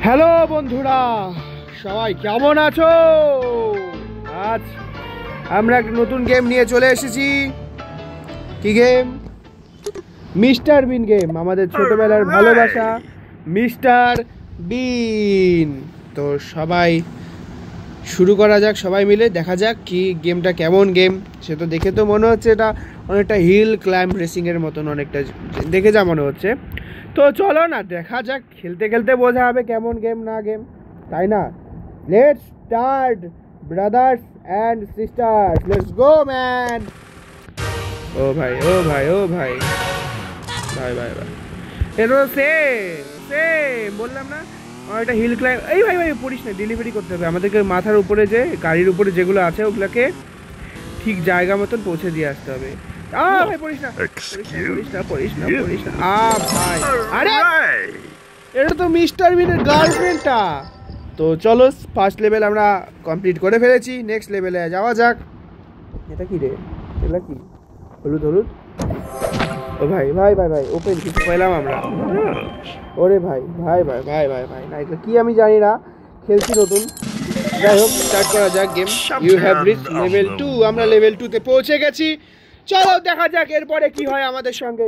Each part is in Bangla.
হ্যালো বন্ধুরা, সবাই কেমন আছো? আজ আমরা একটা নতুন গেম নিয়ে চলে এসেছি। কি গেম? মিস্টার বিন গেম। আমাদের ছোটবেলার ভালোবাসা মিস্টার বিন। তো সবাই শুরু করা যাক, সবাই মিলে দেখা যাক কি গেমটা কেমন গেম। সে তো দেখে তো মনে হচ্ছে এটা অনেকটা হিল ক্লাইম্ব রেসিংয়ের মতন, অনেকটা দেখে যা মনে হচ্ছে। তো চলো না দেখা যাক, খেলতে খেলতে বোঝা হবে কেমন গেম না গেম, তাই না? Let's start brothers and sisters, let's go man. ও ভাই ও ভাই ও ভাই ভাই ভাই ভাই, এটা সেম বললাম না, এটা হিল ক্লাইম্ব। এই ভাই ভাই পড়িস না, ডেলিভারি করতে হবে আমাদেরকে। মাথার উপরে যে গাড়ির উপরে যেগুলো আছে ওগুলোকে ঠিক জায়গা মতন পৌঁছে দিয়ে আসতে হবে। ভাই পড়িস না, পড়িস না। ভাই আরে এটা তো মিস্টার বিনের গার্লফ্রেন্ডটা। তো চলো, ফার্স্ট লেভেল আমরা কমপ্লিট করে ফেলেছি, নেক্সট লেভেলে যাওয়া যাক। এটা কি রে? এটা কি? হলুদ হলুদ। ও ভাই ভাই ভাই ভাই ওপেন কিছু পেলাম আমরা। ওরে ভাই ভাই ভাই ভাই ভাই ভাই না, এটা কি আমি জানি না, খেলছি নতুন। যাই হোক, স্টার্ট করা যাক game. You have reached level 2। আমরা লেভেল 2 তে পৌঁছে গেছি। চলো দেখা যাক এরপরে কি হয় আমাদের সঙ্গে।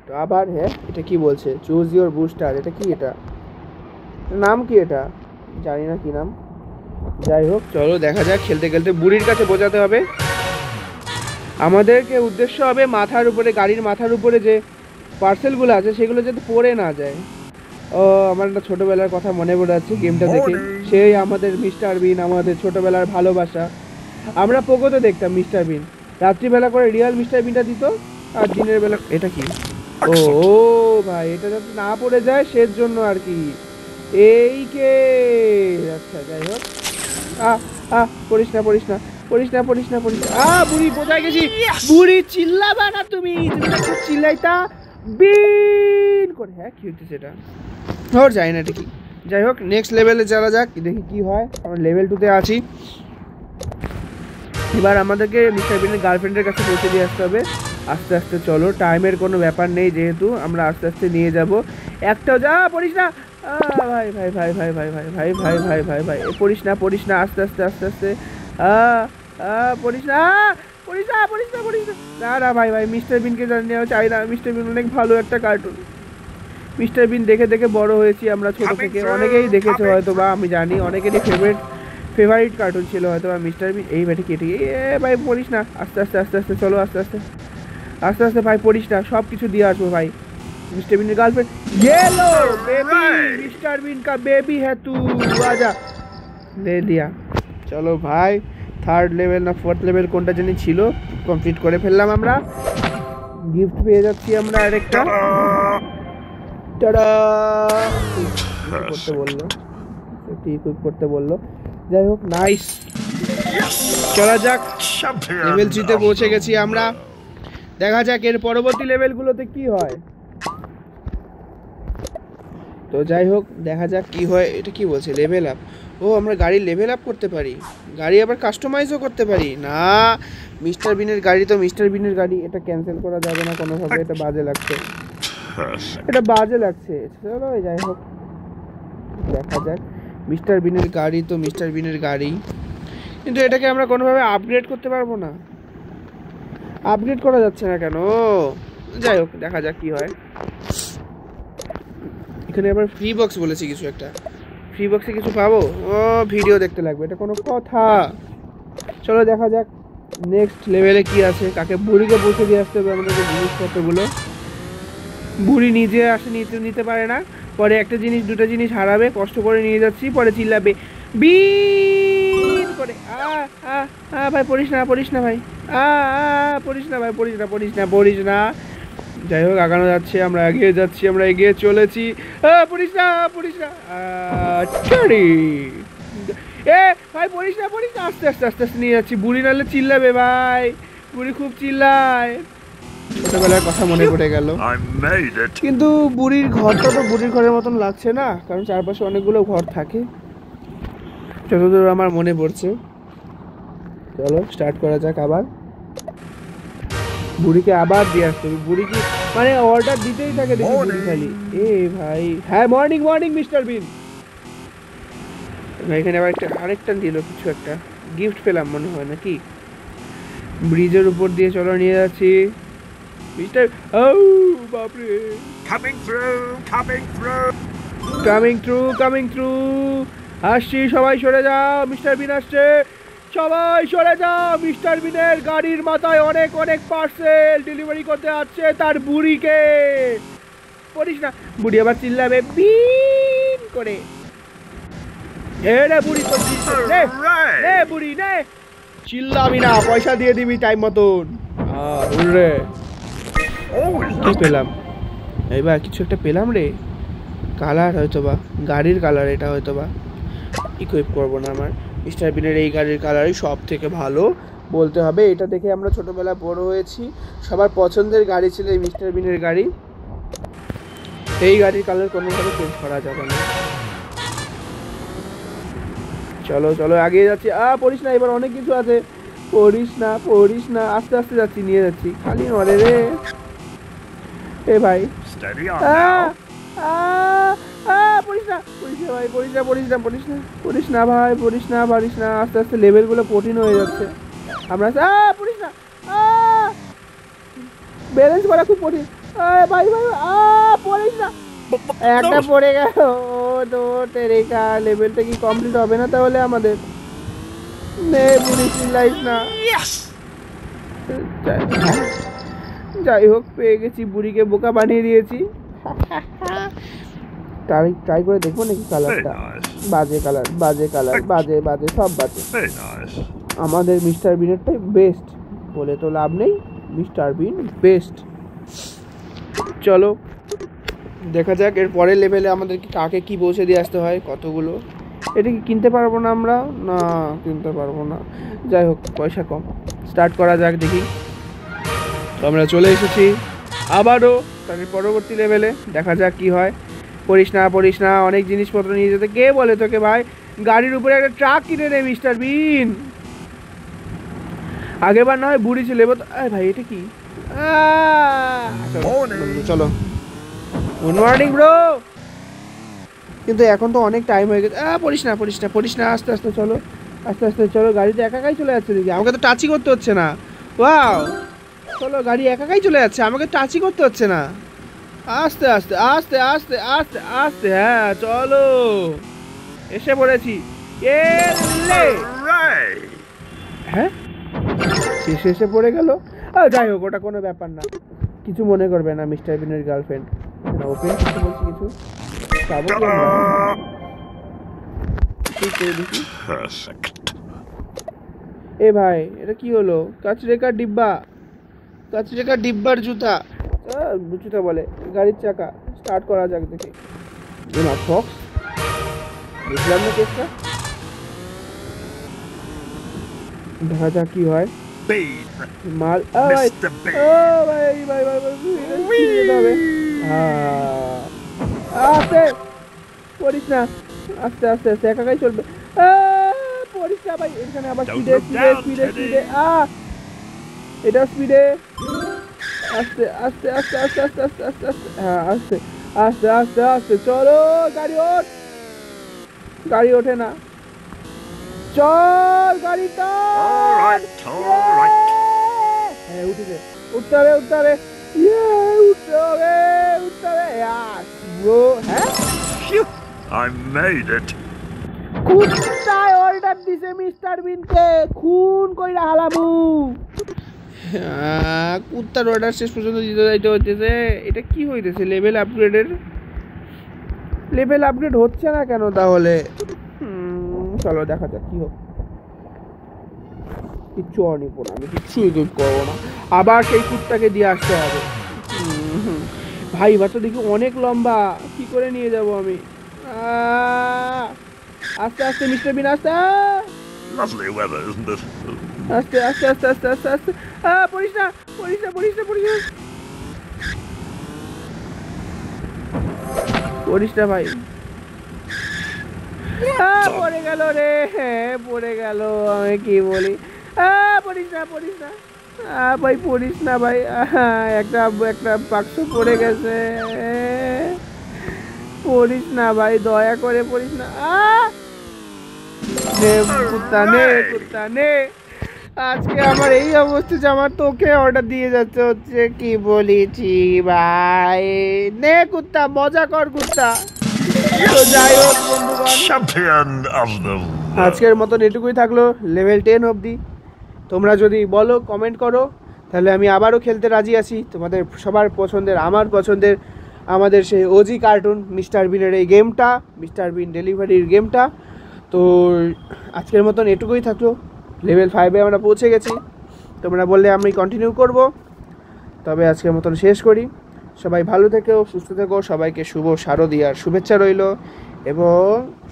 তো আবার হ্যাঁ, এটা কি বলছে? Choose your booster. এটা কি? এটা নাম কি? এটা জানি না কি নাম। যাই হোক চলো দেখা যাক, খেলতে খেলতে বুড়ির কাছে বোঝাতে হবে। আমাদেরকে উদ্দেশ্য হবে মাথার উপরে, গাড়ির মাথার উপরে যে পার্সেলগুলো আছে সেগুলো যাতে পড়ে না যায়। ও আমার একটা ছোটোবেলার কথা মনে পড়ে যাচ্ছে গেমটা দেখে। সেই আমাদের মিস্টার বিন, আমাদের ছোটোবেলার ভালোবাসা। আমরা পোগোতে দেখতাম মিস্টার বিন, রাত্রিবেলা করে রিয়েল মিস্টার বিনটা দিত, আর দিনের বেলা এটা কি? ও ভাই, এটা যাতে না পড়ে যায় সের জন্য আর কি। এই কে? আচ্ছা যাই হোক, পড়িস না পড়িস না পড়িস না পড়িস না পড়িস না। বুড়ি বোঝায় গেছি। বুড়ি চিল্লাবা না, তুমি খুব চিল্লাইতা বিন করে। হ্যাঁ কি হচ্ছে সেটা? ওর যাই না এটা কি। যাই হোক নেক্সট লেভেলে চলা যাক, দেখি কি হয়। আমরা লেভেল 2 তে আছি। এবার আমাদেরকে মিস্টার বিনের গার্লফ্রেন্ডের কাছে পৌঁছে দিয়ে আসতে হবে আস্তে আস্তে। চলো, টাইমের কোনো ব্যাপার নেই, যেহেতু আমরা আস্তে আস্তে নিয়ে যাব। একটাও যা পড়িস না ভাই ভাই ভাই ভাই ভাই ভাই ভাই ভাই ভাই ভাই ভাই পড়িস না আস্তে আস্তে আস্তে আস্তে। পড়িস না পড়িস না পড়িস না পড়িস না না ভাই ভাই, মিস্টার বিনকে নেওয়া চাই না। মিস্টার বিন অনেক ভালো একটা কার্টুন। মিস্টার বিন দেখে দেখে বড় হয়েছি আমরা ছোট থেকে। অনেকেই দেখেছে হয়তো, বা আমি জানি অনেকেরই ফেভারিট কার্টুন ছিল হয়তো বা মিস্টার বিন। এই ব্যাটে কেটে ভাই পড়িস না, আস্তে আস্তে আস্তে আস্তে চলো, আস্তে আস্তে আস্তে আস্তে ভাই পড়িস না, সব কিছু দিয়ে আসবো ভাই। Mister Bean girlfriend yellow baby, mister Bean का बेबी है तू, आजा। ले दिया। चलो भाई, থার্ড লেভেল না ফোর্থ লেভেল কোনটা জানি ছিল, কমপ্লিট করে ফেললাম আমরা। গিফট পেয়ে যাচ্ছি আমরা আরেকটা। টাডা! করতে বললো, ঠিক করতে বললো। যাই হোক নাইস, চলা যাক। লেভেল 3 তে পৌঁছে গেছি আমরা। দেখা যাক এর পরবর্তী লেভেলগুলোতে কি হয়। তো যাই হোক দেখা যাক কি হয়। এটা কি বলছে? Level up. ও আমরা গাড়ি লেভেল আপ করতে পারি, গাড়ি আবার কাস্টমাইজও করতে পারি না। মিস্টার বিনের গাড়ি তো মিস্টার বিনের গাড়ি, এটা ক্যান্সেল করা যাবে না কোনোভাবে। এটা বাজে লাগছে, এটা বাজে লাগছে। চলো যাই হোক দেখা যাক। মিস্টার বিনের গাড়ি তো মিস্টার বিনের গাড়ি, কিন্তু এটাকে আমরা কোনোভাবে আপগ্রেড করতে পারবো না। আপগ্রেড করা যাচ্ছে না কেন? যাই হোক দেখা যাক কি হয়। এখানে আবার ফ্রি বক্স বলেছি কিছু একটা, ফ্রি বক্সে কিছু পাবো? ও ভিডিও দেখতে লাগবে, এটা কোনো কথা? চলো দেখা যাক নেক্সট লেভেলে কি আছে। কাকে? বুড়িকে পৌঁছে দিয়ে আসতে হবে আমাদেরকে জিনিসপত্রগুলো। বুড়ি নিজে আসে, নিতে পারে না, পরে একটা জিনিস দুটো জিনিস হারাবে, কষ্ট করে নিয়ে যাচ্ছি, পরে চিল্লাবে বিন করে। ভাই পড়িস না পড়িস না ভাই, পড়িস না ভাই, পড়িস না। যাই হোক আগানো যাচ্ছে, আমরা এগিয়ে যাচ্ছি, আমরা এগিয়ে চলেছি। পড়িস না ভাই, পড়িস না আস্তে আস্তে আস্তে আস্তে নিয়ে যাচ্ছি। বুড়ি নাহলে চিল্লাবে ভাই, বুড়ি খুব চিল্লায়। ছোটবেলার কথা মনে পড়ে গেল, কিন্তু বুড়ির ঘরটা তো বুড়ির ঘরের মতন লাগছে না, কারণ চারপাশে অনেকগুলো ঘর থাকে যতদূর আমার মনে পড়ছে। চলো স্টার্ট করা যাক আবার। বুড়িকে আবার দিয়ে আসতে হবে। বুড়ি কি মানে অর্ডার দিতেই থাকে দেখি বুড়ি খালি। এ ভাই, হ্যাঁ মর্নিং মর্নিং মিস্টার বিন। এখানে আবার আরেকটা দিল কিছু একটা গিফট পেলাম মনে হয় নাকি। ব্রিজের উপর দিয়ে চলো নিয়ে যাচ্ছি মিস্টার। ও বাপরে, Coming through, coming through. Coming through. আসছি, সবাই সরে যাও, মিস্টার বিন আসছে, সবাই সরে যাও। মিস্টার বিনের গাড়ির মাথায় অনেক অনেক পার্সেল ডেলিভারি করতে আসছে তার বুড়িকে। পড়িস না, বুড়ি আবার চিল্লাবে বিন করে। এ রে বুড়ি, নে বুড়ি নে, চিল্লাবি না, পয়সা দিয়ে দিবি টাইম মতন। রে কি পেলাম এইবার, কিছু একটা পেলাম রে, কালার হয়তো বা, গাড়ির কালার এটা হয়তো বা। ইকুইপ করবো না, আমার মিস্টার বিনের এই গাড়ির কালারই সব থেকে ভালো বলতে হবে। এটা দেখে আমরা ছোটোবেলা বড় হয়েছি, সবার পছন্দের গাড়ি ছিল এই মিস্টার বিনের গাড়ি। এই গাড়ির কালার কোনোভাবে চেঞ্জ করা যাবে না। চলো চলো এগিয়ে যাচ্ছি। পড়িস না, এবার অনেক কিছু আছে, পড়িস না, আস্তে আস্তে যাচ্ছি, নিয়ে যাচ্ছি, খালি নড়ে রে। এ ভাই, পড়িস না, আস্তে আস্তে লেভেলগুলো কঠিন হয়ে যাচ্ছে। আমরা পড়িস না, ব্যালেন্স করা খুব কঠিন। ভাই পড়িস না, একটা পড়ে গেল। তো তেরেকা, লেভেলটা কি কমপ্লিট হবে না তাহলে আমাদের? চিল্লাইস না। যাই হোক, পেয়ে গেছি, বুড়িকে বোকা বানিয়ে দিয়েছি। ট্রাই করে দেখবো নাকি কালারটা। বাজে কালার, বাজে সব বাজে। আমাদের মিস্টার বিনেরটাই বেস্ট বলে তো লাভ নেই, মিস্টার বিন বেস্ট। চলো দেখা যাক এর পরের লেভেলে আমাদের কাকে কি পৌঁছে দিয়ে আসতে হয়, কতগুলো। এটা কি কিনতে পারবো না আমরা? না, কিনতে পারবো না। যাই হোক, পয়সা কম, স্টার্ট করা যাক দেখি। তো আমরা চলে এসেছি আবারও তাদের পরবর্তী লেভেলে, দেখা যাক কি হয়। পড়িস না, অনেক জিনিসপত্র নিয়ে যেতে কে বলে তোকে ভাই? গাড়ির উপরে একটা ট্রাক কিনে নে মিস্টার বিন। আগেরবার না হয় বুড়ি ছিল, এবার ভাই এটা কি? চলো, গুড মর্নিং ব্রো। কিন্তু এখন তো অনেক টাইম হয়ে গেছে। পড়িস না, আস্তে আস্তে চলো, গাড়িতে একাই চলে যাচ্ছে দেখি, আমাকে তো টাচই করতে হচ্ছে না। ওয়াও, চলো, গাড়ি একাই চলে যাচ্ছে, আমাকে টাচই করতে হচ্ছে না। আস্তে আস্তে, হ্যাঁ চলো, এসে পড়েছি। হ্যাঁ, শেষে এসে পড়ে গেল। যাই হোক, ওটা কোনো ব্যাপার না, কিছু মনে করবে না মিস্টার বিনের গার্লফ্রেন্ড। ওপেন কিছু বলছি, কিছু পাবো দেখি। এ ভাই, এটা কি হলো? কাচরেকার ডিব্বার জুতা বলে, গাড়ির চাকা। স্টার্ট করা যাক দেখি। না ফক্স, বুঝলাম না কেসটা, দেখা যাক কি হয়। মাল আস্তে, পড়িস না, আস্তে একাই চলবে। পড়িস না ভাই, এখানে আবার স্পিডে, এটা স্পিডে, আস্তে, হ্যাঁ আস্তে, চলো, গাড়ি ওঠে না, চল গাড়িটা। হ্যাঁ উঠেছে, উঠতে হবে, হ্যাঁ I made it. কুত্তায় অর্ডার দিছে মিস্টার বিনকে, খুন কইরা হালামু। কুত্তার অর্ডার শেষ পর্যন্ত দিতে যাইতে হচ্ছে। এটা কি হইতেছে? লেভেল আপগ্রেড হচ্ছে না কেন তাহলে? চলো দেখা যাক কি হোক। কিচ্ছু অনিব না, আমি কিচ্ছু ইউজ করবো না, আবার সেই কুত্তাকে দিয়ে আসতে হবে। ভাই এবার তো দেখি অনেক লম্বা, কি করে নিয়ে যাব আমি? আস্তে মিস্টার বিন, আস্তে, পড়িস না, ভাই। পড়ে গেল রে, পড়ে গেল, আমি কি বলি? পড়িস না, ভাই পড়িস না ভাই, একটা একটা বাক্স পড়ে গেছে, পড়িস না ভাই, দয়া করে পড়িস না। নে কুত্তা, নে কুত্তা নে। আজকে আমার এই অবস্থা যে আমার তোকে অর্ডার দিয়ে যাচ্ছে, হচ্ছে কি বলেছি ভাই। নে কুত্তা, মজা কর কুত্তা। তো যাই হোক বন্ধুগণ, Champion of the আজকের মতন এটুকুই থাকলো, লেভেল 10 অবধি। তোমরা যদি বলো, কমেন্ট করো, তাহলে আমি আবারও খেলতে রাজি আছি। তোমাদের সবার পছন্দের, আমার পছন্দের, আমাদের সেই ওজি কার্টুন মিস্টার বিনের এই গেমটা, মিস্টার বিন ডেলিভারির গেমটা। তো আজকের মতন এটুকুই থাকলো, লেভেল 5-এ আমরা পৌঁছে গেছি। তোমরা বললে আমি কন্টিনিউ করব। তবে আজকের মতন শেষ করি। সবাই ভালো থেকো, সুস্থ থেকো, সবাইকে শুভ শারদীয়ার শুভেচ্ছা রইল। এবং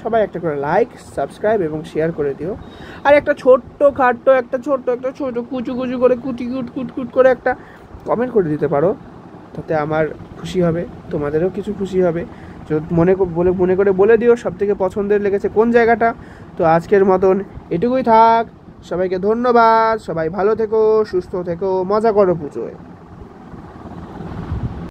সবাই একটা করে লাইক, সাবস্ক্রাইব এবং শেয়ার করে দিও। আর একটা ছোট্ট খাট্টো, একটা ছোট কুচু কুচু করে কুট করে একটা কমেন্ট করে দিতে পারো, তাতে আমার খুশি হবে, তোমাদেরও কিছু খুশি হবে। মনে করে বলে দিও সবথেকে পছন্দের লেগেছে কোন জায়গাটা। তো আজকের মতন এটুকুই থাক। সবাইকে ধন্যবাদ। সবাই ভালো থেকো, সুস্থ থেকো, মজা করো পুজোয়।